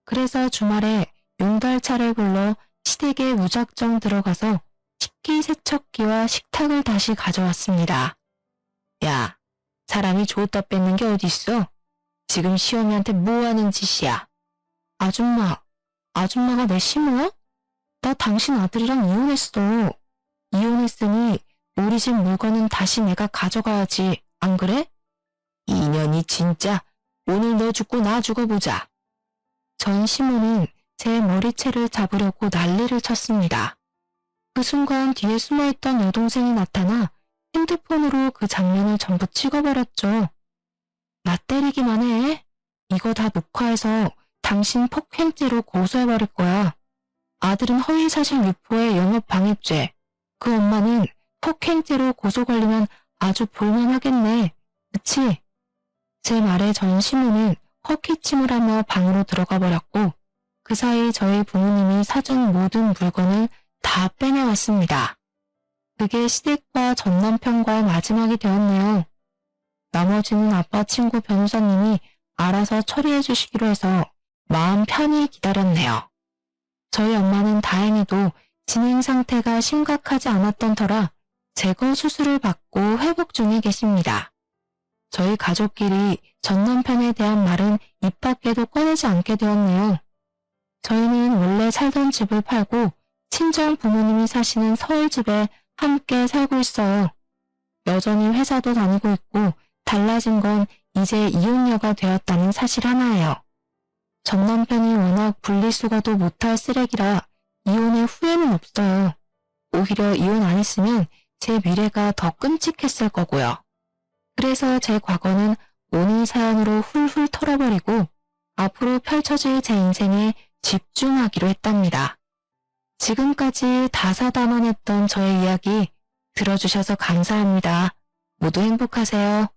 그래서 주말에 용달차를 불러 시댁에 무작정 들어가서 식기세척기와 식탁을 다시 가져왔습니다. 야, 사람이 줬다 뺏는 게 어딨어? 지금 시어미한테 뭐 하는 짓이야? 아줌마가 내 시모야? 나 당신 아들이랑 이혼했어. 이혼했으니 우리 집 물건은 다시 내가 가져가야지. 안 그래? 이년이 진짜 오늘 너 죽고 나 죽어보자. 전 시모는 제 머리채를 잡으려고 난리를 쳤습니다. 그 순간 뒤에 숨어있던 여동생이 나타나 핸드폰으로 그 장면을 전부 찍어버렸죠. 나 때리기만 해. 이거 다 녹화해서 당신 폭행죄로 고소해버릴 거야. 아들은 허위사실 유포에 영업방해죄. 그 엄마는 폭행죄로 고소 걸리면 아주 볼만하겠네. 그치? 제 말에 전 시모는 헛기침을 하며 방으로 들어가 버렸고 그 사이 저희 부모님이 사준 모든 물건을 다 빼내왔습니다. 그게 시댁과 전 남편과의 마지막이 되었네요. 나머지는 아빠 친구 변호사님이 알아서 처리해 주시기로 해서 마음 편히 기다렸네요. 저희 엄마는 다행히도 진행 상태가 심각하지 않았던 터라 제거 수술을 받고 회복 중에 계십니다. 저희 가족끼리 전 남편에 대한 말은 입 밖에도 꺼내지 않게 되었네요. 저희는 원래 살던 집을 팔고 친정 부모님이 사시는 서울집에 함께 살고 있어요. 여전히 회사도 다니고 있고 달라진 건 이제 이혼녀가 되었다는 사실 하나예요. 전 남편이 워낙 분리수거도 못할 쓰레기라 이혼의 후회는 없어요. 오히려 이혼 안 했으면 제 미래가 더 끔찍했을 거고요. 그래서 제 과거는 오늘 사연으로 훌훌 털어버리고 앞으로 펼쳐질 제 인생에 집중하기로 했답니다. 지금까지 다사다난했던 저의 이야기 들어주셔서 감사합니다. 모두 행복하세요.